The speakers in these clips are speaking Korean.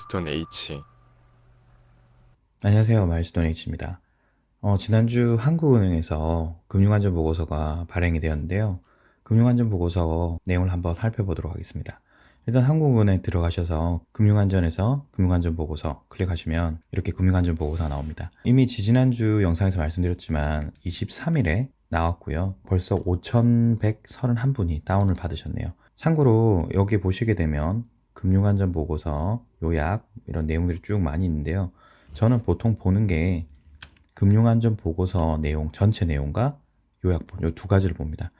마일스톤 H. 안녕하세요. 마일스톤 H입니다. 지난주 한국은행에서 금융안전보고서가 발행이 되었는데요. 금융안전보고서 내용을 한번 살펴보도록 하겠습니다. 일단 한국은행 들어가셔서 금융안전에서 금융안전보고서 클릭하시면 이렇게 금융안전보고서가 나옵니다. 이미 지지난주 영상에서 말씀드렸지만 23일에 나왔고요. 벌써 5,131분이 다운을 받으셨네요. 참고로 여기 보시게 되면 금융안전보고서, 요약 이런 내용들이 쭉 많이 있는데요. 저는 보통 보는 게 금융안전보고서 내용, 전체 내용과 요약본, 이 두 가지를 봅니다.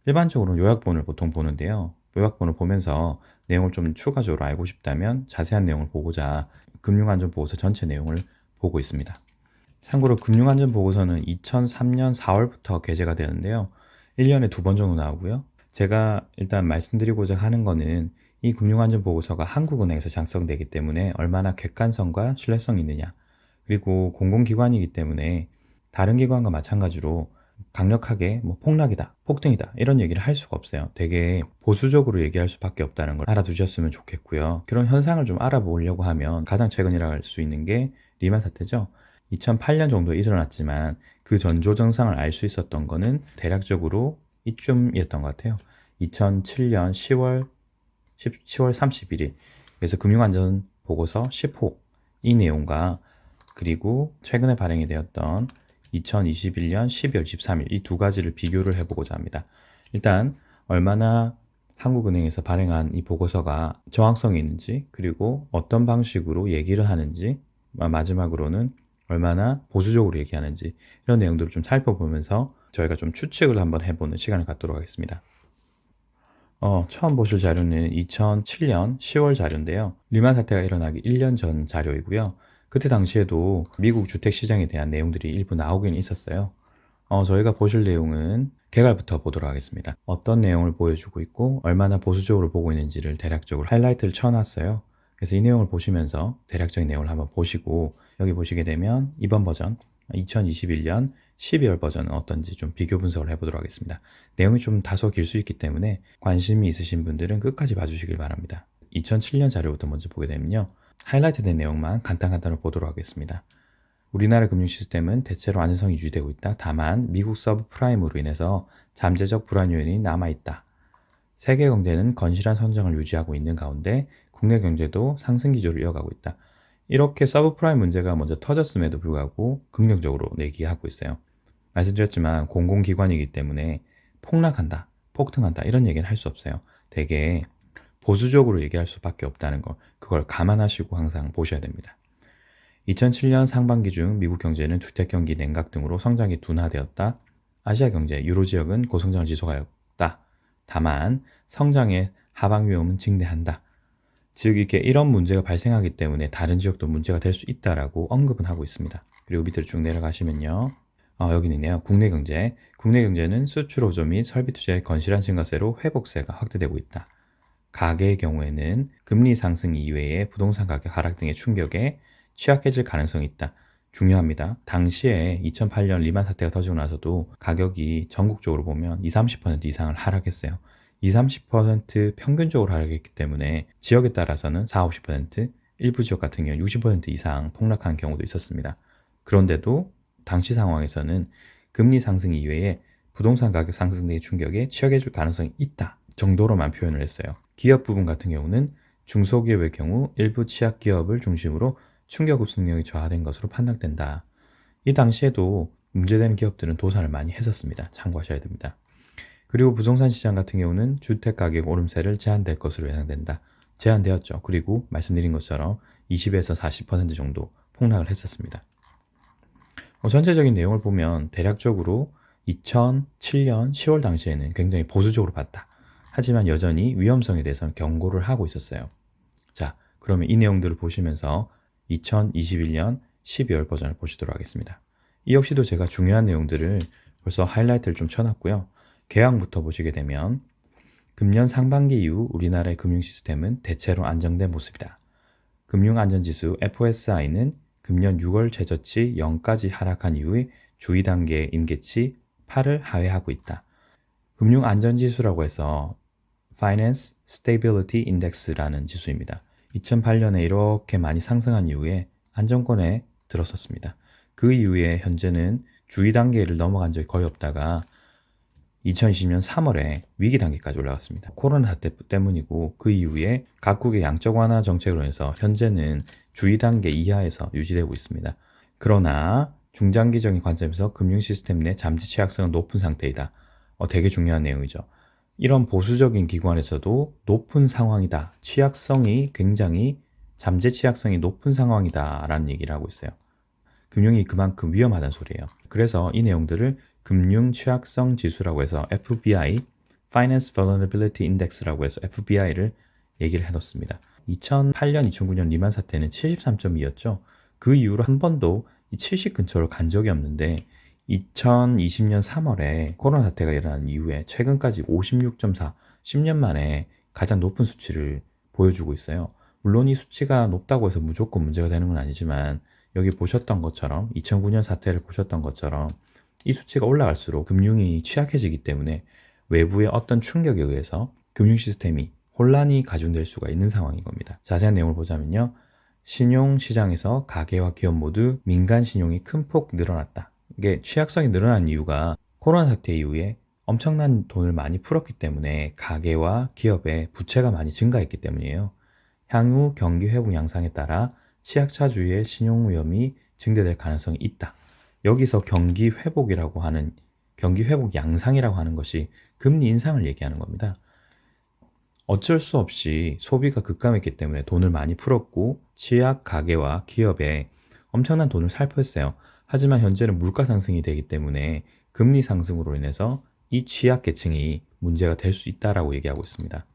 일반적으로는 요약본을 보통 보는데요. 요약본을 보면서 내용을 좀 추가적으로 알고 싶다면 자세한 내용을 보고자 금융안전보고서 전체 내용을 보고 있습니다. 참고로 금융안전보고서는 2003년 4월부터 게재가 되는데요. 1년에 두 번 정도 나오고요. 제가 일단 말씀드리고자 하는 거는 이 금융안전보고서가 한국은행에서 작성되기 때문에 얼마나 객관성과 신뢰성이 있느냐, 그리고 공공기관이기 때문에 다른 기관과 마찬가지로 강력하게 뭐 폭락이다, 폭등이다 이런 얘기를 할 수가 없어요. 되게 보수적으로 얘기할 수밖에 없다는 걸 알아두셨으면 좋겠고요. 그런 현상을 좀 알아보려고 하면 가장 최근이라고 할 수 있는 게 리만 사태죠. 2008년 정도에 일어났지만 그 전조 증상을 알 수 있었던 거는 대략적으로 이쯤이었던 것 같아요. 2007년 10월 31일. 그래서 금융안전 보고서 10호 이 내용과 그리고 최근에 발행이 되었던 2021년 12월 13일 이 두 가지를 비교를 해보고자 합니다. 일단 얼마나 한국은행에서 발행한 이 보고서가 정확성이 있는지, 그리고 어떤 방식으로 얘기를 하는지, 마지막으로는 얼마나 보수적으로 얘기하는지 이런 내용들을 좀 살펴보면서 저희가 좀 추측을 한번 해보는 시간을 갖도록 하겠습니다. 처음 보실 자료는 2007년 10월 자료인데요. 리만 사태가 일어나기 1년 전 자료이고요. 그때 당시에도 미국 주택 시장에 대한 내용들이 일부 나오긴 있었어요. 저희가 보실 내용은 개괄부터 보도록 하겠습니다. 어떤 내용을 보여주고 있고 얼마나 보수적으로 보고 있는지를 대략적으로 하이라이트를 쳐놨어요. 그래서 이 내용을 보시면서 대략적인 내용을 한번 보시고, 여기 보시게 되면 이번 버전 2021년 12월 버전은 어떤지 좀 비교 분석을 해보도록 하겠습니다. 내용이 좀 다소 길 수 있기 때문에 관심이 있으신 분들은 끝까지 봐주시길 바랍니다. 2007년 자료부터 먼저 보게 되면요. 하이라이트된 내용만 간단간단하게 보도록 하겠습니다. 우리나라 금융 시스템은 대체로 안전성이 유지되고 있다. 다만 미국 서브프라임으로 인해서 잠재적 불안 요인이 남아있다. 세계 경제는 건실한 성장을 유지하고 있는 가운데 국내 경제도 상승 기조를 이어가고 있다. 이렇게 서브프라임 문제가 먼저 터졌음에도 불구하고 긍정적으로 얘기하고 있어요. 말씀드렸지만 공공기관이기 때문에 폭락한다, 폭등한다 이런 얘기는 할 수 없어요. 되게 보수적으로 얘기할 수밖에 없다는 거, 그걸 감안하시고 항상 보셔야 됩니다. 2007년 상반기 중 미국 경제는 주택 경기 냉각 등으로 성장이 둔화되었다. 아시아 경제, 유로 지역은 고성장을 지속하였다. 다만 성장의 하방 위험은 증대한다. 즉 이렇게 이런 문제가 발생하기 때문에 다른 지역도 문제가 될 수 있다라고 언급은 하고 있습니다. 그리고 밑으로 쭉 내려가시면요. 여기 있네요. 국내 경제. 국내 경제는 수출 호조 및 설비 투자의 건실한 증가세로 회복세가 확대되고 있다. 가계의 경우에는 금리 상승 이외에 부동산 가격 하락 등의 충격에 취약해질 가능성이 있다. 중요합니다. 당시에 2008년 리만 사태가 터지고 나서도 가격이 전국적으로 보면 20, 30% 이상을 하락했어요. 20, 30% 평균적으로 하락했기 때문에 지역에 따라서는 40, 50%, 일부 지역 같은 경우 60% 이상 폭락한 경우도 있었습니다. 그런데도 당시 상황에서는 금리 상승 이외에 부동산 가격 상승 등의 충격에 취약해질 가능성이 있다 정도로만 표현을 했어요. 기업 부분 같은 경우는 중소기업의 경우 일부 취약 기업을 중심으로 충격 흡수력이 저하된 것으로 판단된다. 이 당시에도 문제되는 기업들은 도산을 많이 했었습니다. 참고하셔야 됩니다. 그리고 부동산 시장 같은 경우는 주택 가격 오름세를 제한될 것으로 예상된다. 제한되었죠. 그리고 말씀드린 것처럼 20에서 40% 정도 폭락을 했었습니다. 전체적인 내용을 보면 대략적으로 2007년 10월 당시에는 굉장히 보수적으로 봤다. 하지만 여전히 위험성에 대해서는 경고를 하고 있었어요. 자, 그러면 이 내용들을 보시면서 2021년 12월 버전을 보시도록 하겠습니다. 이 역시도 제가 중요한 내용들을 벌써 하이라이트를 좀 쳐놨고요. 개항부터 보시게 되면 금년 상반기 이후 우리나라의 금융 시스템은 대체로 안정된 모습이다. 금융안전지수 FSI는 금년 6월 최저치 0까지 하락한 이후에 주의 단계 임계치 8을 하회하고 있다. 금융안전지수라고 해서 Finance Stability Index라는 지수입니다. 2008년에 이렇게 많이 상승한 이후에 안정권에 들었었습니다. 그 이후에 현재는 주의 단계를 넘어간 적이 거의 없다가 2020년 3월에 위기 단계까지 올라갔습니다. 코로나 사태 때문이고 그 이후에 각국의 양적 완화 정책으로 해서 현재는 주의 단계 이하에서 유지되고 있습니다. 그러나 중장기적인 관점에서 금융 시스템 내 잠재 취약성은 높은 상태이다. 되게 중요한 내용이죠. 이런 보수적인 기관에서도 높은 상황이다. 취약성이 굉장히 잠재 취약성이 높은 상황이다 라는 얘기를 하고 있어요. 금융이 그만큼 위험하다는 소리예요. 그래서 이 내용들을 금융 취약성 지수라고 해서 FBI, Finance Vulnerability Index라고 해서 FBI를 얘기를 해놓습니다. 2008년, 2009년 리만 사태는 73.2였죠. 그 이후로 한 번도 이 70 근처로 간 적이 없는데 2020년 3월에 코로나 사태가 일어난 이후에 최근까지 56.4, 10년 만에 가장 높은 수치를 보여주고 있어요. 물론 이 수치가 높다고 해서 무조건 문제가 되는 건 아니지만 여기 보셨던 것처럼 2009년 사태를 보셨던 것처럼 이 수치가 올라갈수록 금융이 취약해지기 때문에 외부의 어떤 충격에 의해서 금융 시스템이 혼란이 가중될 수가 있는 상황인 겁니다. 자세한 내용을 보자면요. 신용시장에서 가계와 기업 모두 민간 신용이 큰 폭 늘어났다. 이게 취약성이 늘어난 이유가 코로나 사태 이후에 엄청난 돈을 많이 풀었기 때문에 가계와 기업의 부채가 많이 증가했기 때문이에요. 향후 경기 회복 양상에 따라 취약차주의 신용 위험이 증대될 가능성이 있다. 여기서 경기 회복이라고 하는 경기 회복 양상이라고 하는 것이 금리 인상을 얘기하는 겁니다. 어쩔 수 없이 소비가 급감했기 때문에 돈을 많이 풀었고 취약 가계와 기업에 엄청난 돈을 살포했어요. 하지만 현재는 물가 상승이 되기 때문에 금리 상승으로 인해서 이 취약 계층이 문제가 될 수 있다라고 얘기하고 있습니다.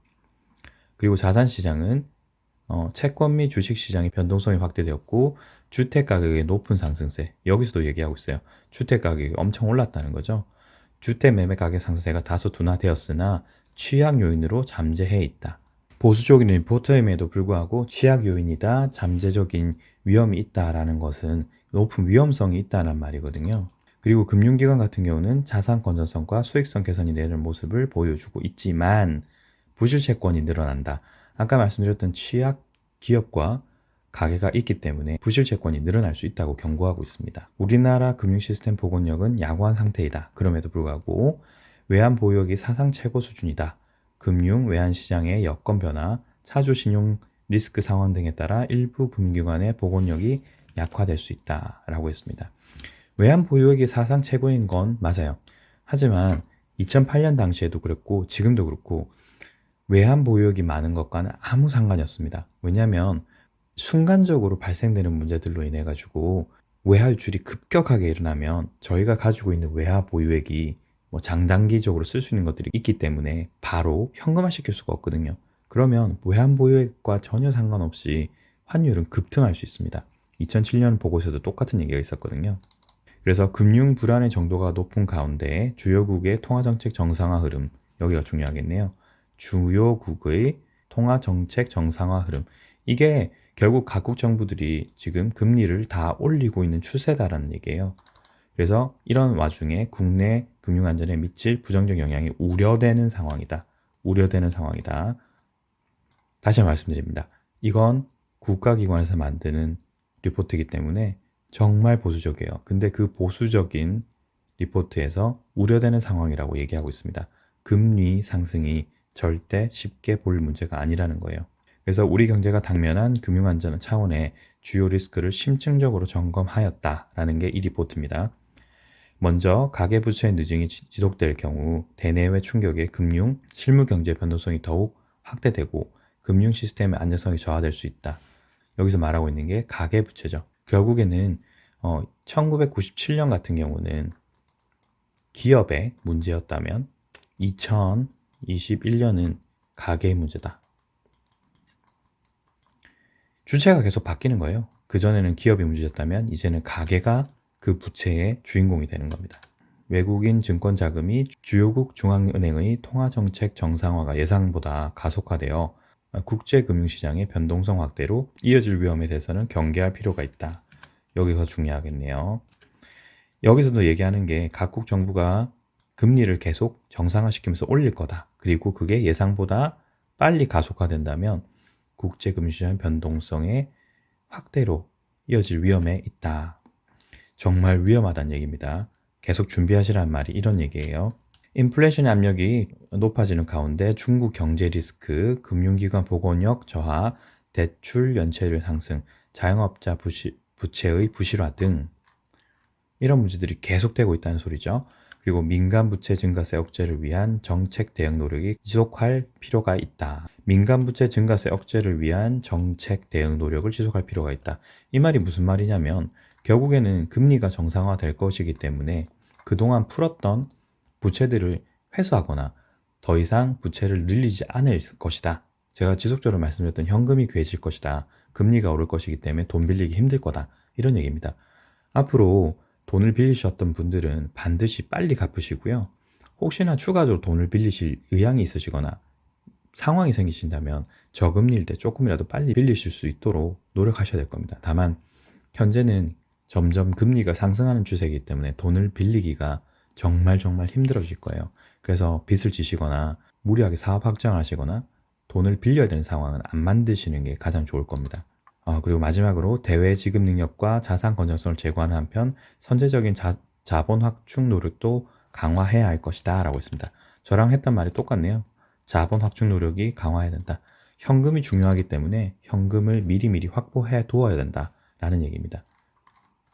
그리고 자산 시장은 채권 및 주식 시장의 변동성이 확대되었고 주택 가격의 높은 상승세, 여기서도 얘기하고 있어요. 주택 가격이 엄청 올랐다는 거죠. 주택 매매 가격 상승세가 다소 둔화되었으나 취약 요인으로 잠재해 있다. 보수적인 리포트임에도 불구하고 취약 요인이다, 잠재적인 위험이 있다라는 것은 높은 위험성이 있다는 말이거든요. 그리고 금융기관 같은 경우는 자산 건전성과 수익성 개선이 내는 모습을 보여주고 있지만 부실 채권이 늘어난다. 아까 말씀드렸던 취약 기업과 가계가 있기 때문에 부실 채권이 늘어날 수 있다고 경고하고 있습니다. 우리나라 금융 시스템 복원력은 양호한 상태이다. 그럼에도 불구하고 외환 보유액이 사상 최고 수준이다. 금융 외환 시장의 여건 변화, 차주 신용 리스크 상황 등에 따라 일부 금융기관의 복원력이 약화될 수 있다라고 했습니다. 외환 보유액이 사상 최고인 건 맞아요. 하지만 2008년 당시에도 그랬고 지금도 그렇고 외환 보유액이 많은 것과는 아무 상관이 없습니다. 왜냐하면 순간적으로 발생되는 문제들로 인해 가지고 외화 유출이 급격하게 일어나면 저희가 가지고 있는 외화 보유액이 장단기적으로 쓸 수 있는 것들이 있기 때문에 바로 현금화 시킬 수가 없거든요. 그러면 외환 보유액과 전혀 상관없이 환율은 급등할 수 있습니다. 2007년 보고서도 똑같은 얘기가 있었거든요. 그래서 금융 불안의 정도가 높은 가운데 주요국의 통화정책 정상화 흐름, 여기가 중요하겠네요. 주요국의 통화정책 정상화 흐름, 이게 결국 각국 정부들이 지금 금리를 다 올리고 있는 추세다라는 얘기예요. 그래서 이런 와중에 국내 금융안전에 미칠 부정적 영향이 우려되는 상황이다. 우려되는 상황이다. 다시 말씀드립니다. 이건 국가기관에서 만드는 리포트이기 때문에 정말 보수적이에요. 근데 그 보수적인 리포트에서 우려되는 상황이라고 얘기하고 있습니다. 금리 상승이 절대 쉽게 볼 문제가 아니라는 거예요. 그래서 우리 경제가 당면한 금융안전 차원의 주요 리스크를 심층적으로 점검하였다라는 게 이 리포트입니다. 먼저 가계부채의 늦증이 지속될 경우 대내외 충격에 금융, 실무경제 변동성이 더욱 확대되고 금융 시스템의 안정성이 저하될 수 있다. 여기서 말하고 있는 게 가계부채죠. 결국에는 1997년 같은 경우는 기업의 문제였다면 2021년은 가계의 문제다. 주체가 계속 바뀌는 거예요. 그전에는 기업이 문제였다면 이제는 가계가 그 부채의 주인공이 되는 겁니다. 외국인 증권 자금이 주요국 중앙은행의 통화정책 정상화가 예상보다 가속화되어 국제금융시장의 변동성 확대로 이어질 위험에 대해서는 경계할 필요가 있다. 여기가 중요하겠네요. 여기서도 얘기하는 게 각국 정부가 금리를 계속 정상화시키면서 올릴 거다. 그리고 그게 예상보다 빨리 가속화된다면 국제금융시장 변동성의 확대로 이어질 위험에 있다. 정말 위험하다는 얘기입니다. 계속 준비하시라는 말이 이런 얘기예요. 인플레이션 압력이 높아지는 가운데 중국 경제 리스크, 금융기관 보건력 저하, 대출 연체율 상승, 자영업자 부채의 부실화 등 이런 문제들이 계속되고 있다는 소리죠. 그리고 민간 부채 증가세 억제를 위한 정책 대응 노력이 지속할 필요가 있다. 민간 부채 증가세 억제를 위한 정책 대응 노력을 지속할 필요가 있다. 이 말이 무슨 말이냐면 결국에는 금리가 정상화될 것이기 때문에 그동안 풀었던 부채들을 회수하거나 더 이상 부채를 늘리지 않을 것이다. 제가 지속적으로 말씀드렸던 현금이 괴해질 것이다. 금리가 오를 것이기 때문에 돈 빌리기 힘들 거다. 이런 얘기입니다. 앞으로 돈을 빌리셨던 분들은 반드시 빨리 갚으시고요. 혹시나 추가적으로 돈을 빌리실 의향이 있으시거나 상황이 생기신다면 저금리일 때 조금이라도 빨리 빌리실 수 있도록 노력하셔야 될 겁니다. 다만 현재는 점점 금리가 상승하는 추세이기 때문에 돈을 빌리기가 정말 힘들어질 거예요. 그래서 빚을 지시거나 무리하게 사업 확장을 하시거나 돈을 빌려야 되는 상황은 안 만드시는 게 가장 좋을 겁니다. 그리고 마지막으로 대외 지급 능력과 자산 건전성을 제고하는 한편 선제적인 자본 확충 노력도 강화해야 할 것이다 라고 했습니다. 저랑 했던 말이 똑같네요. 자본 확충 노력이 강화해야 된다. 현금이 중요하기 때문에 현금을 미리미리 확보해 두어야 된다 라는 얘기입니다.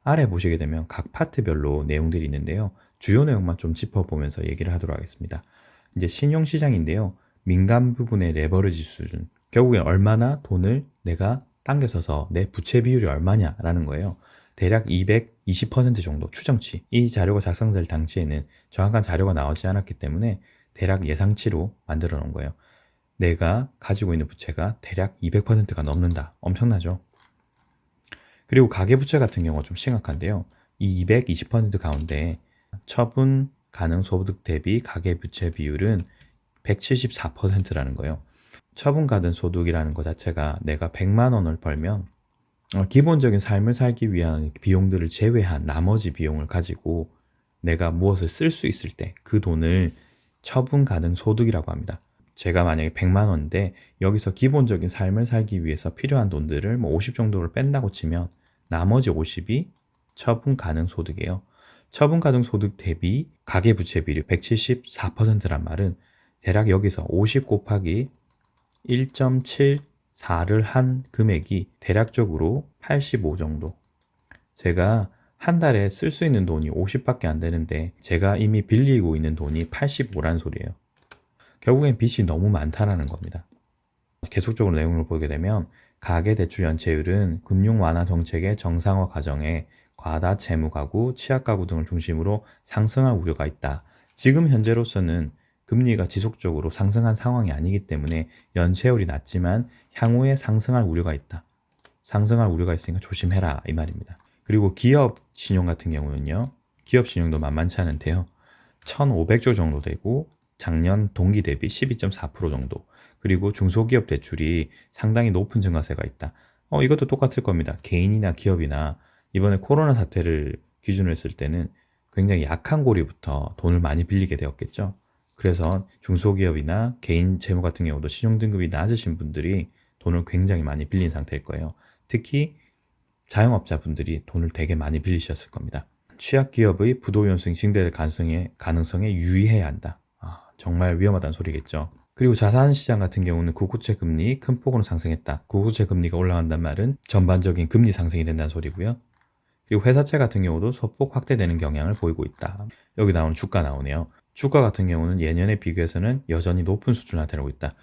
아래 보시게 되면 각 파트별로 내용들이 있는데요. 주요 내용만 좀 짚어보면서 얘기를 하도록 하겠습니다. 이제 신용시장인데요. 민간 부분의 레버리지 수준, 결국엔 얼마나 돈을 내가 당겨서서 내 부채 비율이 얼마냐라는 거예요. 대략 220% 정도 추정치. 이 자료가 작성될 당시에는 정확한 자료가 나오지 않았기 때문에 대략 예상치로 만들어 놓은 거예요. 내가 가지고 있는 부채가 대략 200%가 넘는다. 엄청나죠? 그리고 가계부채 같은 경우가 좀 심각한데요. 이 220% 가운데 처분 가능 소득 대비 가계부채 비율은 174%라는 거예요. 처분 가능 소득이라는 것 자체가 내가 100만 원을 벌면 기본적인 삶을 살기 위한 비용들을 제외한 나머지 비용을 가지고 내가 무엇을 쓸 수 있을 때 그 돈을 처분 가능 소득이라고 합니다. 제가 만약에 100만 원인데 여기서 기본적인 삶을 살기 위해서 필요한 돈들을 50 정도를 뺀다고 치면 나머지 50이 처분 가능 소득이에요. 처분 가능 소득 대비 가계부채 비율 174%란 말은 대략 여기서 50 곱하기 1.74를 한 금액이 대략적으로 85 정도. 제가 한 달에 쓸 수 있는 돈이 50밖에 안 되는데 제가 이미 빌리고 있는 돈이 85란 소리예요. 결국엔 빚이 너무 많다라는 겁니다. 계속적으로 내용을 보게 되면 가계대출 연체율은 금융 완화 정책의 정상화 과정에 과다 채무 가구, 취약 가구 등을 중심으로 상승할 우려가 있다. 지금 현재로서는 금리가 지속적으로 상승한 상황이 아니기 때문에 연체율이 낮지만 향후에 상승할 우려가 있다. 상승할 우려가 있으니까 조심해라 이 말입니다. 그리고 기업 신용 같은 경우는요. 기업 신용도 만만치 않은데요. 1,500조 정도 되고 작년 동기 대비 12.4% 정도. 그리고 중소기업 대출이 상당히 높은 증가세가 있다. 이것도 똑같을 겁니다. 개인이나 기업이나 이번에 코로나 사태를 기준으로 했을 때는 굉장히 약한 고리부터 돈을 많이 빌리게 되었겠죠. 그래서 중소기업이나 개인 재무 같은 경우도 신용등급이 낮으신 분들이 돈을 굉장히 많이 빌린 상태일 거예요. 특히 자영업자분들이 돈을 되게 많이 빌리셨을 겁니다. 취약기업의 부도위험성이 증대될 가능성에 유의해야 한다. 정말 위험하다는 소리겠죠. 그리고 자산시장 같은 경우는 구구채 금리 큰 폭으로 상승했다. 구구채 금리가 올라간다는 말은 전반적인 금리 상승이 된다는 소리고요. 그리고 회사채 같은 경우도 소폭 확대되는 경향을 보이고 있다. 여기 나오는 주가 나오네요. 주가 같은 경우는 예년에 비교해서는 여전히 높은 수준을 나타내고 있다.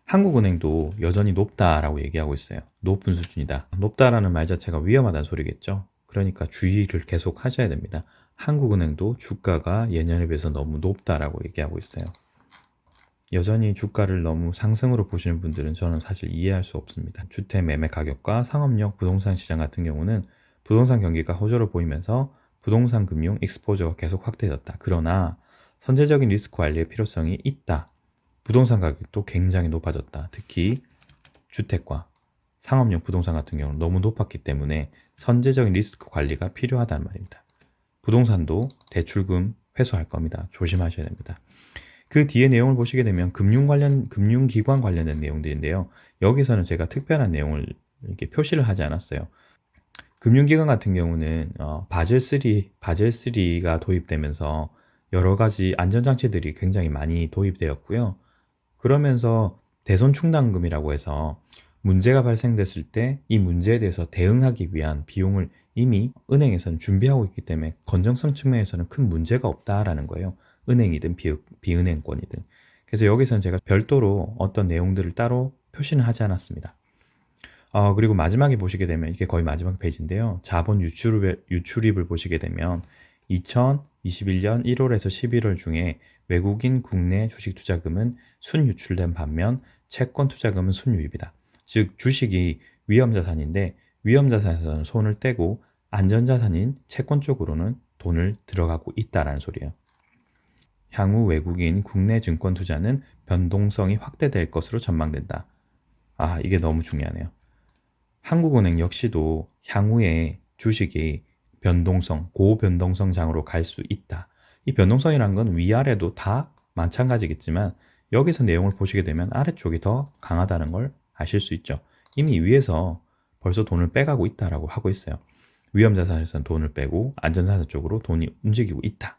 한국은행도 여전히 높다라고 얘기하고 있어요. 높은 수준이다. 높다라는 말 자체가 위험하다는 소리겠죠. 그러니까 주의를 계속 하셔야 됩니다. 한국은행도 주가가 예년에 비해서 너무 높다라고 얘기하고 있어요. 여전히 주가를 너무 상승으로 보시는 분들은 저는 사실 이해할 수 없습니다. 주택 매매 가격과 상업용 부동산 시장 같은 경우는 부동산 경기가 호조를 보이면서 부동산 금융 익스포저가 계속 확대됐다. 그러나 선제적인 리스크 관리의 필요성이 있다. 부동산 가격도 굉장히 높아졌다. 특히 주택과 상업용 부동산 같은 경우는 너무 높았기 때문에 선제적인 리스크 관리가 필요하다는 말입니다. 부동산도 대출금 회수할 겁니다. 조심하셔야 됩니다. 그 뒤에 내용을 보시게 되면 금융기관 관련된 내용들인데요. 여기서는 제가 특별한 내용을 이렇게 표시를 하지 않았어요. 금융기관 같은 경우는 바젤3가 도입되면서 여러 가지 안전장치들이 굉장히 많이 도입되었고요. 그러면서 대손 충당금이라고 해서 문제가 발생됐을 때 이 문제에 대해서 대응하기 위한 비용을 이미 은행에서는 준비하고 있기 때문에 건전성 측면에서는 큰 문제가 없다라는 거예요. 은행이든 비은행권이든. 그래서 여기서는 제가 별도로 어떤 내용들을 따로 표시는 하지 않았습니다. 그리고 마지막에 보시게 되면 이게 거의 마지막 페이지인데요. 자본 유출입을 보시게 되면 2021년 1월에서 11월 중에 외국인 국내 주식 투자금은 순유출된 반면 채권 투자금은 순유입이다. 즉 주식이 위험자산인데 위험자산에서는 손을 떼고 안전자산인 채권 쪽으로는 돈을 들어가고 있다라는 소리예요. 향후 외국인 국내 증권 투자는 변동성이 확대될 것으로 전망된다. 이게 너무 중요하네요. 한국은행 역시도 향후에 주식이 고변동성 장으로 갈 수 있다. 이 변동성이란 건 위아래도 다 마찬가지겠지만 여기서 내용을 보시게 되면 아래쪽이 더 강하다는 걸 아실 수 있죠. 이미 위에서 벌써 돈을 빼가고 있다라고 하고 있어요. 위험자산에서는 돈을 빼고 안전자산 쪽으로 돈이 움직이고 있다.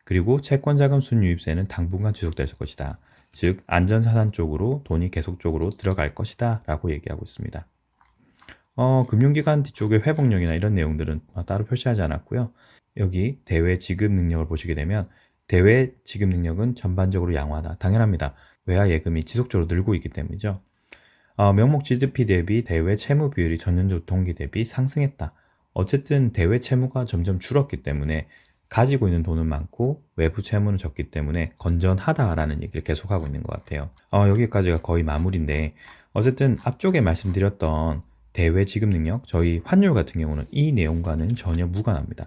그리고 채권자금 순유입세는 당분간 지속될 것이다. 즉 안전자산 쪽으로 돈이 계속적으로 들어갈 것이다 라고 얘기하고 있습니다. 금융기관 뒤쪽의 회복력이나 이런 내용들은 따로 표시하지 않았고요. 여기 대외 지급 능력을 보시게 되면 대외 지급 능력은 전반적으로 양호하다. 당연합니다. 외화 예금이 지속적으로 늘고 있기 때문이죠. 명목 GDP 대비 대외 채무 비율이 전년도 동기 대비 상승했다. 어쨌든 대외 채무가 점점 줄었기 때문에 가지고 있는 돈은 많고 외부 채무는 적기 때문에 건전하다라는 얘기를 계속하고 있는 것 같아요. 여기까지가 거의 마무리인데 어쨌든 앞쪽에 말씀드렸던 대외 지급 능력, 저희 환율 같은 경우는 이 내용과는 전혀 무관합니다.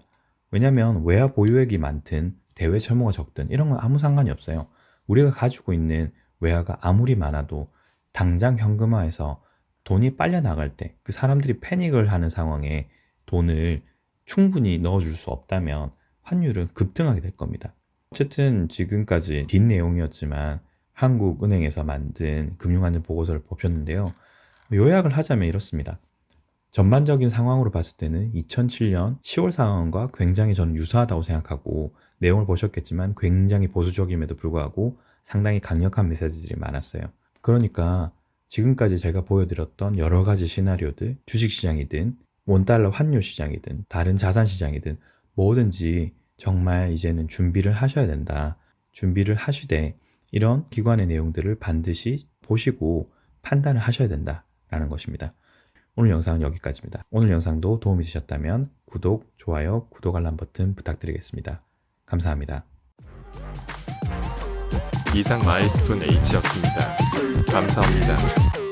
왜냐하면 외화 보유액이 많든 대외 채무가 적든 이런 건 아무 상관이 없어요. 우리가 가지고 있는 외화가 아무리 많아도 당장 현금화해서 돈이 빨려 나갈 때 그 사람들이 패닉을 하는 상황에 돈을 충분히 넣어줄 수 없다면 환율은 급등하게 될 겁니다. 어쨌든 지금까지 긴 내용이었지만 한국은행에서 만든 금융안전 보고서를 보셨는데요. 요약을 하자면 이렇습니다. 전반적인 상황으로 봤을 때는 2007년 10월 상황과 굉장히 저는 유사하다고 생각하고 내용을 보셨겠지만 굉장히 보수적임에도 불구하고 상당히 강력한 메시지들이 많았어요. 그러니까 지금까지 제가 보여드렸던 여러 가지 시나리오들, 주식시장이든 원달러 환율 시장이든 다른 자산 시장이든 뭐든지 정말 이제는 준비를 하셔야 된다. 준비를 하시되 이런 기관의 내용들을 반드시 보시고 판단을 하셔야 된다라는 것입니다. 오늘 영상은 여기까지입니다. 오늘 영상도 도움이 되셨다면 구독, 좋아요, 구독 알람 버튼 부탁드리겠습니다. 감사합니다. 이상 마일스톤 H였습니다. 감사합니다.